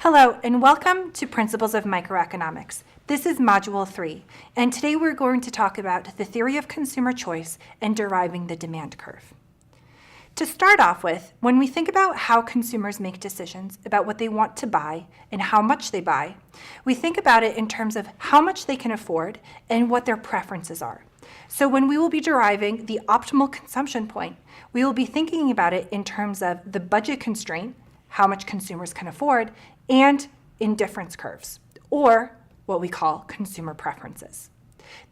Hello, and welcome to Principles of Microeconomics. This is Module 3, and today we're going to talk about the theory of consumer choice and deriving the demand curve. To start off with, when we think about how consumers make decisions about what they want to buy and how much they buy, we think about it in terms of how much they can afford and what their preferences are. So when we will be deriving the optimal consumption point, we will be thinking about it in terms of the budget constraint, how much consumers can afford, and indifference curves, or what we call consumer preferences.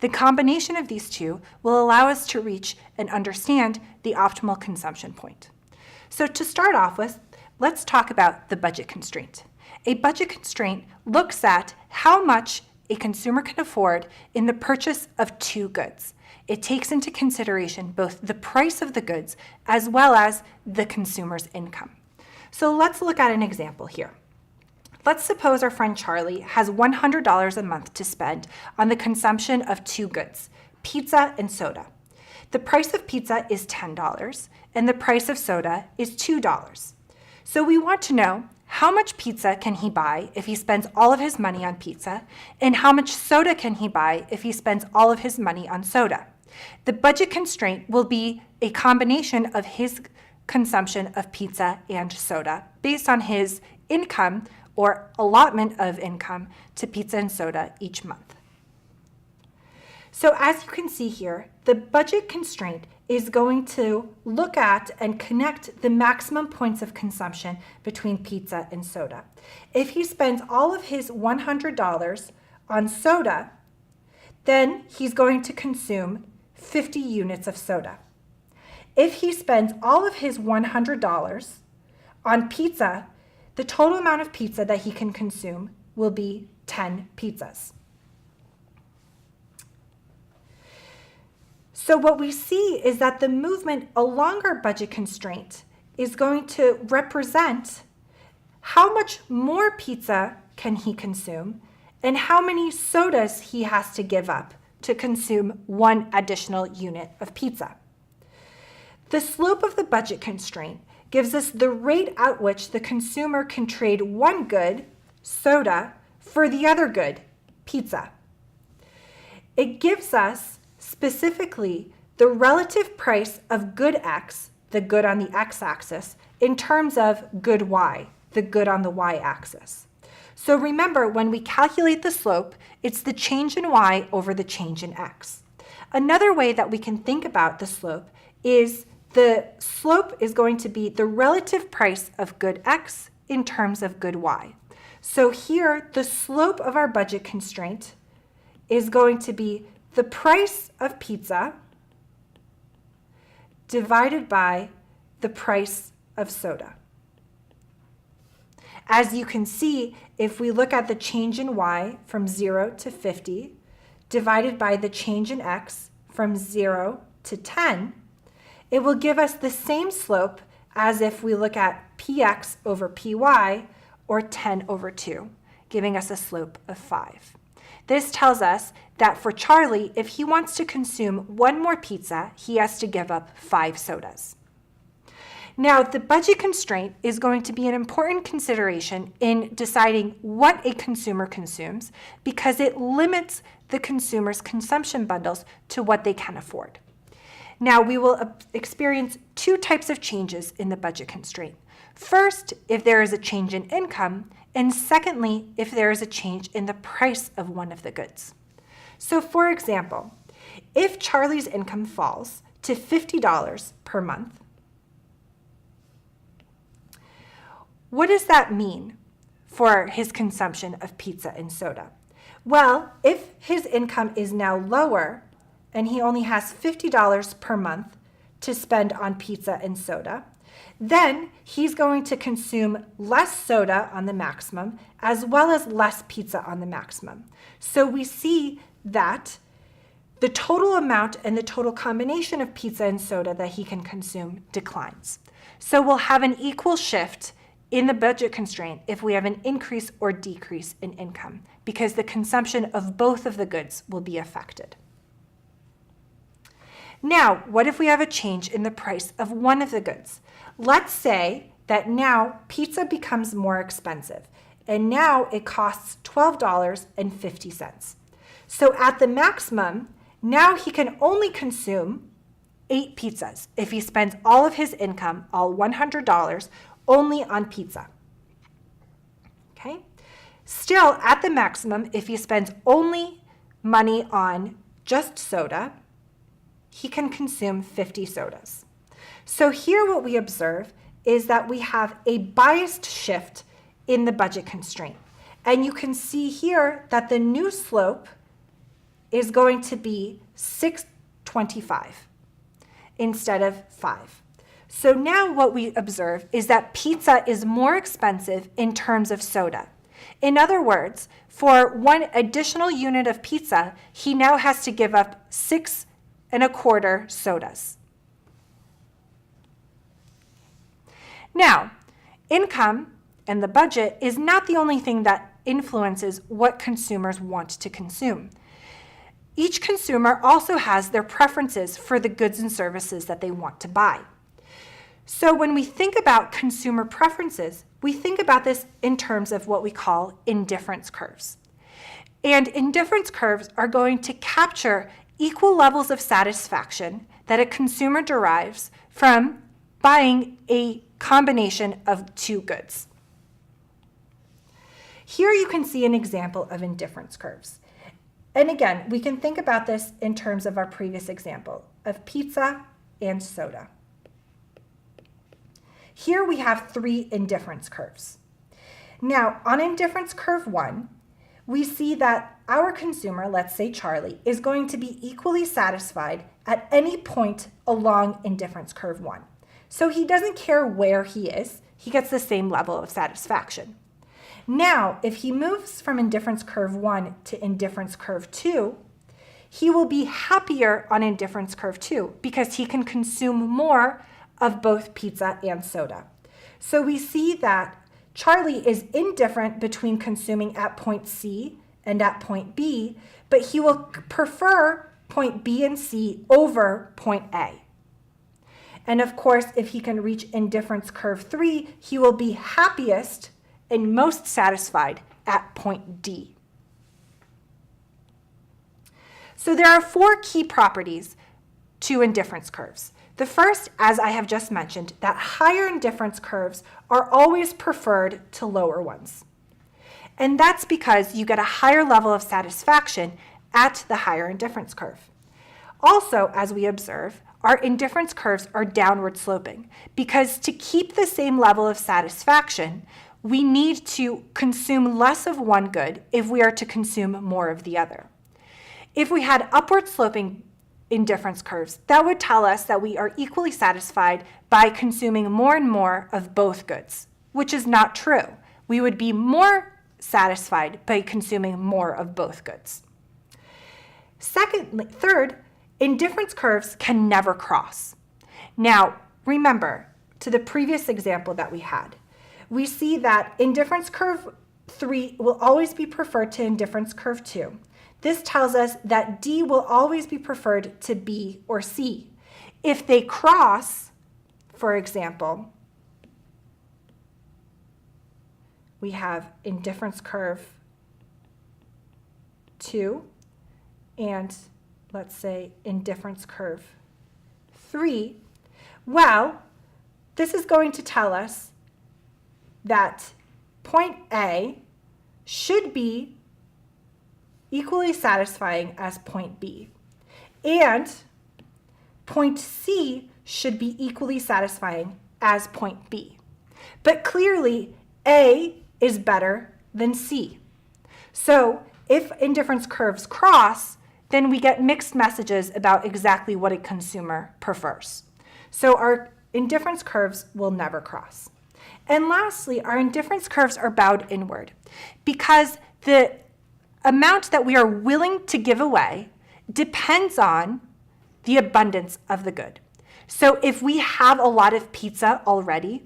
The combination of these two will allow us to reach and understand the optimal consumption point. So to start off with, let's talk about the budget constraint. A budget constraint looks at how much a consumer can afford in the purchase of two goods. It takes into consideration both the price of the goods as well as the consumer's income. So let's look at an example here. Let's suppose our friend Charlie has $100 a month to spend on the consumption of two goods, pizza and soda. The price of pizza is $10 and the price of soda is $2. So we want to know how much pizza can he buy if he spends all of his money on pizza, and how much soda can he buy if he spends all of his money on soda. The budget constraint will be a combination of his consumption of pizza and soda based on his income or allotment of income to pizza and soda each month. So as you can see here, the budget constraint is going to look at and connect the maximum points of consumption between pizza and soda. If he spends all of his $100 on soda, then he's going to consume 50 units of soda. If he spends all of his $100 on pizza, the total amount of pizza that he can consume will be 10 pizzas. So what we see is that the movement along our budget constraint is going to represent how much more pizza can he consume and how many sodas he has to give up to consume one additional unit of pizza. The slope of the budget constraint gives us the rate at which the consumer can trade one good, soda, for the other good, pizza. It gives us specifically the relative price of good X, the good on the x-axis, in terms of good Y, the good on the y-axis. So remember, when we calculate the slope, it's the change in Y over the change in X. Another way that we can think about the slope is the slope is going to be the relative price of good X in terms of good Y. So here, the slope of our budget constraint is going to be the price of pizza divided by the price of soda. As you can see, if we look at the change in Y from 0 to 50 divided by the change in X from 0 to 10, it will give us the same slope as if we look at px over py, or 10 over 2, giving us a slope of 5. This tells us that for Charlie, if he wants to consume one more pizza, he has to give up 5 sodas. Now, the budget constraint is going to be an important consideration in deciding what a consumer consumes because it limits the consumer's consumption bundles to what they can afford. Now, we will experience two types of changes in the budget constraint. First, if there is a change in income, and secondly, if there is a change in the price of one of the goods. So for example, if Charlie's income falls to $50 per month, what does that mean for his consumption of pizza and soda? Well, if his income is now lower, and he only has $50 per month to spend on pizza and soda, then he's going to consume less soda on the maximum as well as less pizza on the maximum. So we see that the total amount and the total combination of pizza and soda that he can consume declines. So we'll have an equal shift in the budget constraint if we have an increase or decrease in income, because the consumption of both of the goods will be affected. Now, what if we have a change in the price of one of the goods? Let's say that now pizza becomes more expensive. and now it costs $12.50. So at the maximum, now he can only consume 8 pizzas if he spends all of his income, all $100, only on pizza. Okay? Still, at the maximum, if he spends only money on just soda, he can consume 50 sodas. So here what we observe is that we have a biased shift in the budget constraint. And you can see here that the new slope is going to be 625 instead of 5. So now what we observe is that pizza is more expensive in terms of soda. In other words, for 1 additional unit of pizza, he now has to give up 6.25 sodas. Now, income and the budget is not the only thing that influences what consumers want to consume. Each consumer also has their preferences for the goods and services that they want to buy. So when we think about consumer preferences, we think about this in terms of what we call indifference curves. And indifference curves are going to capture equal levels of satisfaction that a consumer derives from buying a combination of 2 goods. Here you can see an example of indifference curves. And again, we can think about this in terms of our previous example of pizza and soda. Here we have 3 indifference curves. Now, on indifference curve 1, we see that our consumer, let's say Charlie, is going to be equally satisfied at any point along indifference curve 1. So he doesn't care where he is, he gets the same level of satisfaction. Now, if he moves from indifference curve 1 to indifference curve 2, he will be happier on indifference curve 2 because he can consume more of both pizza and soda. So we see that Charlie is indifferent between consuming at point C and at point B, but he will prefer point B and C over point A. And of course, if he can reach indifference curve 3, he will be happiest and most satisfied at point D. So there are 4 key properties to indifference curves. The first, as I have just mentioned, that higher indifference curves are always preferred to lower ones. And that's because you get a higher level of satisfaction at the higher indifference curve. Also, as we observe, our indifference curves are downward sloping because to keep the same level of satisfaction, we need to consume less of one good if we are to consume more of the other. If we had upward sloping indifference curves, that would tell us that we are equally satisfied by consuming more and more of both goods, which is not true. We would be more satisfied by consuming more of both goods. Third, indifference curves can never cross. Now, remember, to the previous example that we had, we see that indifference curve 3 will always be preferred to indifference curve 2. This tells us that D will always be preferred to B or C. If they cross, for example, we have indifference curve 2 and let's say indifference curve 3, well, this is going to tell us that point A should be equally satisfying as point B, and point C should be equally satisfying as point B. But clearly, A is better than C. So if indifference curves cross, then we get mixed messages about exactly what a consumer prefers. So our indifference curves will never cross. And lastly, our indifference curves are bowed inward because the amount that we are willing to give away depends on the abundance of the good. So if we have a lot of pizza already,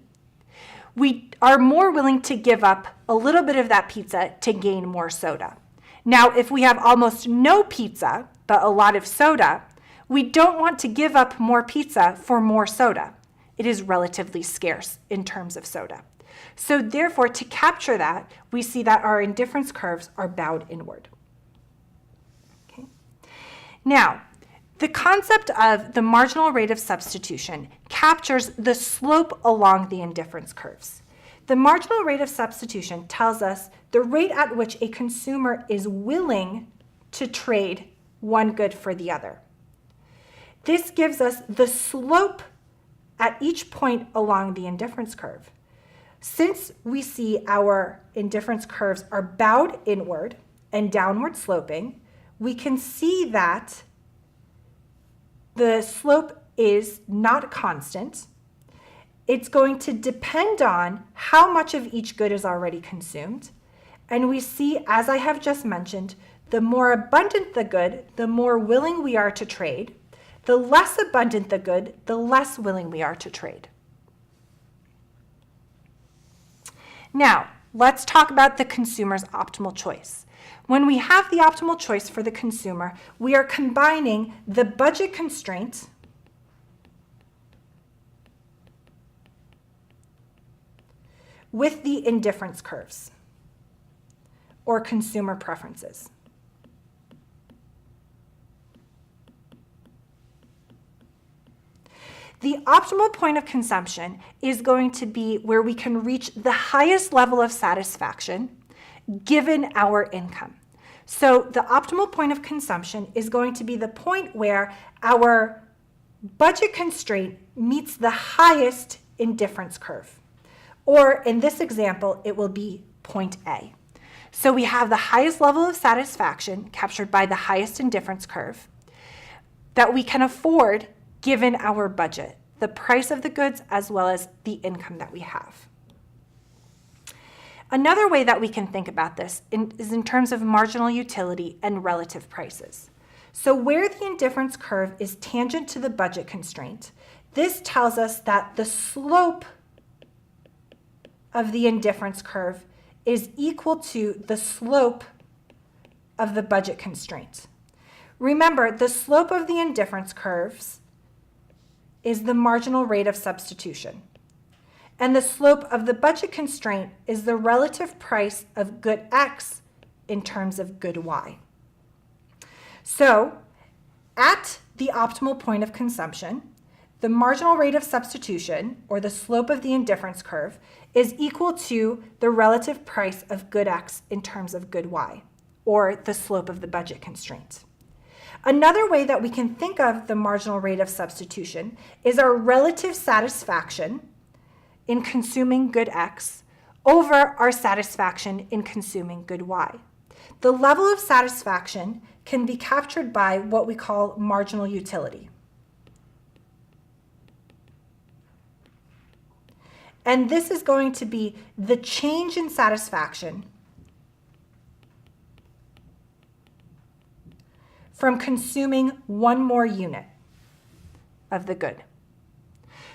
we are more willing to give up a little bit of that pizza to gain more soda. Now, if we have almost no pizza, but a lot of soda, we don't want to give up more pizza for more soda. It is relatively scarce in terms of soda. So therefore, to capture that, we see that our indifference curves are bowed inward. Okay. Now, the concept of the marginal rate of substitution captures the slope along the indifference curves. The marginal rate of substitution tells us the rate at which a consumer is willing to trade one good for the other. This gives us the slope at each point along the indifference curve. Since we see our indifference curves are bowed inward and downward sloping, we can see that the slope is not constant. It's going to depend on how much of each good is already consumed. And we see, as I have just mentioned, the more abundant the good, the more willing we are to trade. The less abundant the good, the less willing we are to trade. Now, let's talk about the consumer's optimal choice. When we have the optimal choice for the consumer, we are combining the budget constraint with the indifference curves or consumer preferences. The optimal point of consumption is going to be where we can reach the highest level of satisfaction given our income. So the optimal point of consumption is going to be the point where our budget constraint meets the highest indifference curve. Or in this example, it will be point A. So we have the highest level of satisfaction captured by the highest indifference curve that we can afford given our budget, the price of the goods as well as the income that we have. Another way that we can think about this is in terms of marginal utility and relative prices. So where the indifference curve is tangent to the budget constraint, this tells us that the slope of the indifference curve is equal to the slope of the budget constraint. Remember, the slope of the indifference curves is the marginal rate of substitution. And the slope of the budget constraint is the relative price of good X in terms of good Y. So at the optimal point of consumption, the marginal rate of substitution, or the slope of the indifference curve, is equal to the relative price of good X in terms of good Y, or the slope of the budget constraint. Another way that we can think of the marginal rate of substitution is our relative satisfaction in consuming good X over our satisfaction in consuming good Y. The level of satisfaction can be captured by what we call marginal utility. And this is going to be the change in satisfaction from consuming one more unit of the good.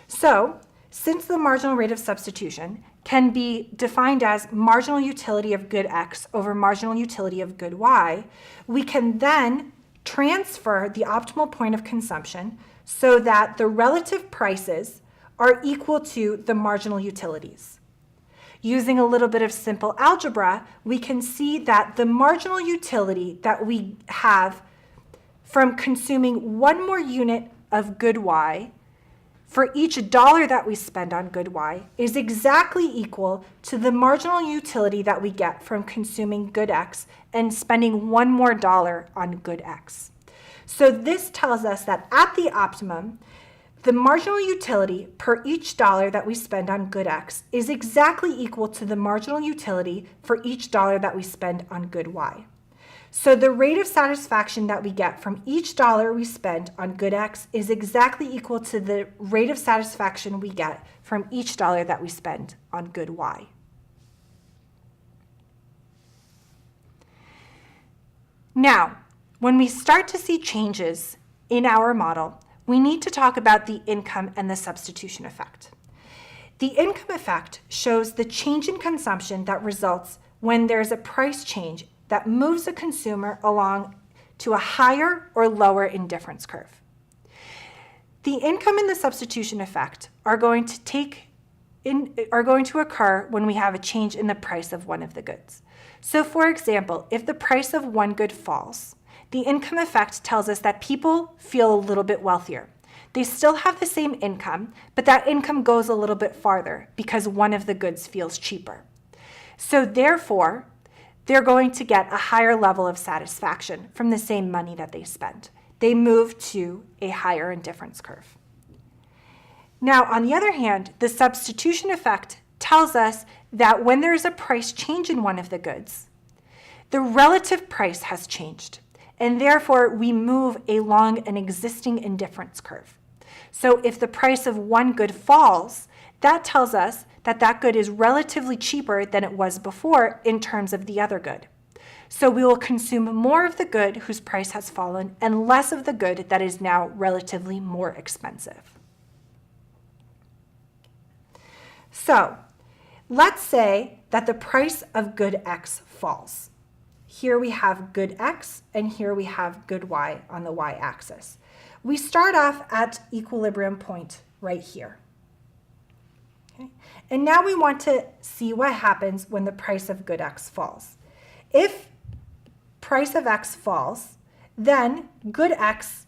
So, since the marginal rate of substitution can be defined as marginal utility of good X over marginal utility of good Y, we can then transfer the optimal point of consumption so that the relative prices are equal to the marginal utilities. Using a little bit of simple algebra, we can see that the marginal utility that we have from consuming one more unit of good Y for each dollar that we spend on good Y is exactly equal to the marginal utility that we get from consuming good X and spending one more dollar on good X. So this tells us that at the optimum, the marginal utility per each dollar that we spend on good X is exactly equal to the marginal utility for each dollar that we spend on good Y. So the rate of satisfaction that we get from each dollar we spend on good X is exactly equal to the rate of satisfaction we get from each dollar that we spend on good Y. Now, when we start to see changes in our model, we need to talk about the income and the substitution effect. The income effect shows the change in consumption that results when there's a price change that moves a consumer along to a higher or lower indifference curve. The income and the substitution effect are going to take are going to occur when we have a change in the price of one of the goods. So for example, if the price of one good falls, the income effect tells us that people feel a little bit wealthier. They still have the same income, but that income goes a little bit farther because one of the goods feels cheaper. So therefore, they're going to get a higher level of satisfaction from the same money that they spent. They move to a higher indifference curve. Now, on the other hand, the substitution effect tells us that when there's a price change in one of the goods, the relative price has changed, and therefore we move along an existing indifference curve. So if the price of one good falls, that tells us that that good is relatively cheaper than it was before in terms of the other good. So we will consume more of the good whose price has fallen and less of the good that is now relatively more expensive. So let's say that the price of good X falls. Here we have good X and here we have good Y on the Y-axis. We start off at equilibrium point right here. Okay? And now we want to see what happens when the price of good X falls. If price of X falls, then good X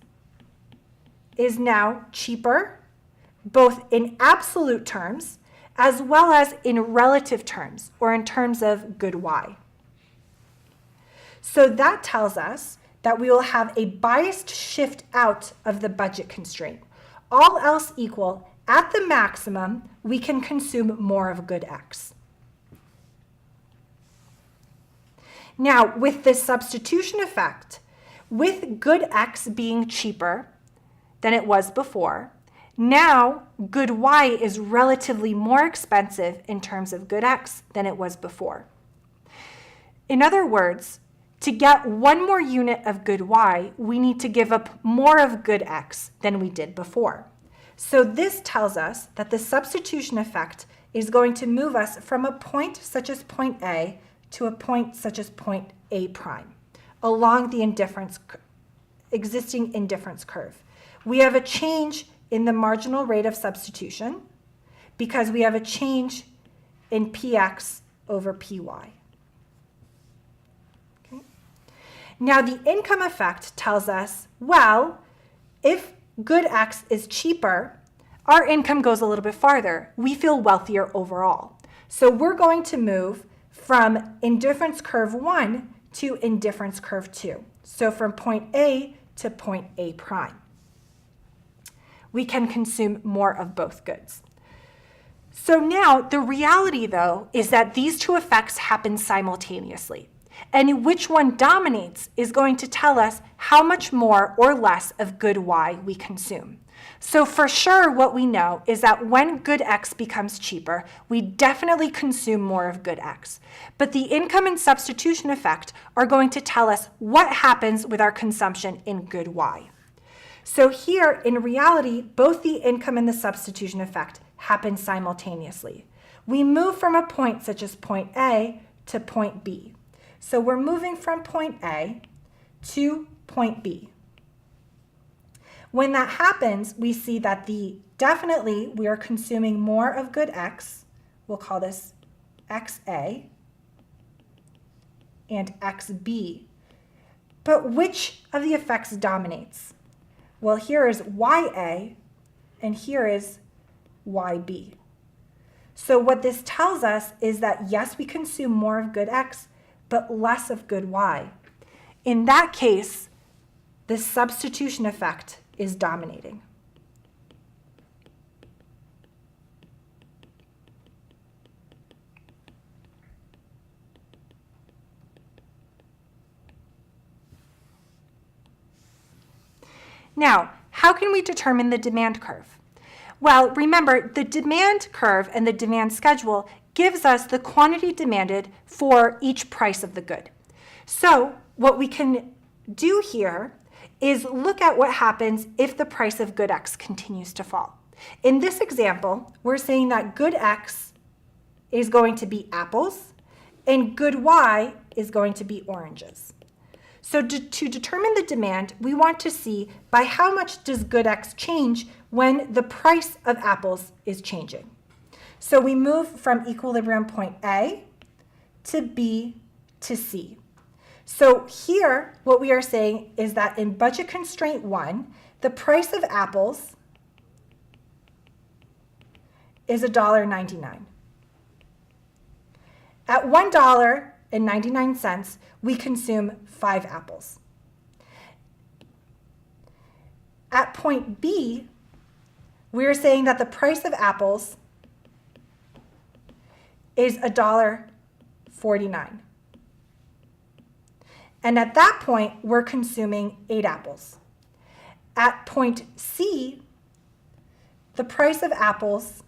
is now cheaper, both in absolute terms as well as in relative terms, or in terms of good Y. So that tells us that we will have a biased shift out of the budget constraint. All else equal, at the maximum, we can consume more of good X. Now, with this substitution effect, with good X being cheaper than it was before, now good Y is relatively more expensive in terms of good X than it was before. In other words, to get one more unit of good Y, we need to give up more of good X than we did before. So this tells us that the substitution effect is going to move us from a point such as point A to a point such as point A prime along the existing indifference curve. We have a change in the marginal rate of substitution because we have a change in px over py. Okay. Now the income effect tells us, well, if good X is cheaper, our income goes a little bit farther. We feel wealthier overall. So we're going to move from indifference curve 1 to indifference curve 2. So from point A to point A prime. We can consume more of both goods. So now the reality, though, is that these two effects happen simultaneously. And which one dominates is going to tell us how much more or less of good Y we consume. So for sure, what we know is that when good X becomes cheaper, we definitely consume more of good X. But the income and substitution effect are going to tell us what happens with our consumption in good Y. So here, in reality, both the income and the substitution effect happen simultaneously. We move from a point such as point A to point B. So we're moving from point A to point B. When that happens, we see that definitely we are consuming more of good X. We'll call this XA and XB. But which of the effects dominates? Well, here is YA and here is YB. So what this tells us is that yes, we consume more of good X, but less of good Y. In that case, the substitution effect is dominating. Now, how can we determine the demand curve? Well, remember, the demand curve and the demand schedule gives us the quantity demanded for each price of the good. So what we can do here is look at what happens if the price of good X continues to fall. In this example, we're saying that good X is going to be apples and good Y is going to be oranges. So to determine the demand, we want to see by how much does good X change when the price of apples is changing. So we move from equilibrium point A to B to C. So here, what we are saying is that in budget constraint 1, the price of apples is $1.99. At $1.99, we consume 5 apples. At point B, we're saying that the price of apples is $1.49. And at that point, we're consuming 8 apples. At point C, the price of apples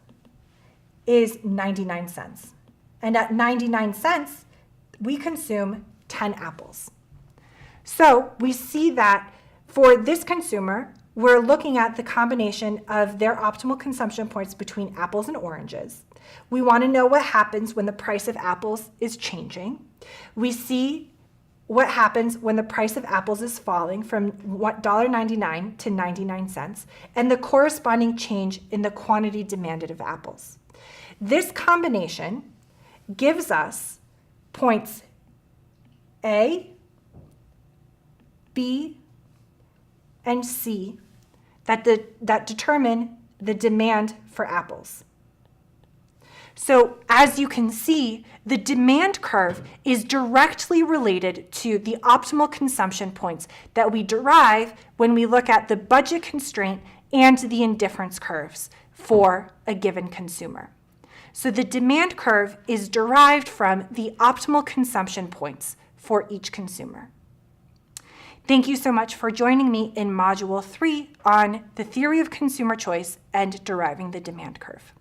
is 99 cents. And at 99 cents, we consume 10 apples. So we see that for this consumer, we're looking at the combination of their optimal consumption points between apples and oranges. We want to know what happens when the price of apples is changing. We see what happens when the price of apples is falling from $1.99 to 99 cents, and the corresponding change in the quantity demanded of apples. This combination gives us points A, B, and C that determine the demand for apples. So as you can see, the demand curve is directly related to the optimal consumption points that we derive when we look at the budget constraint and the indifference curves for a given consumer. So the demand curve is derived from the optimal consumption points for each consumer. Thank you so much for joining me in Module 3 on the theory of consumer choice and deriving the demand curve.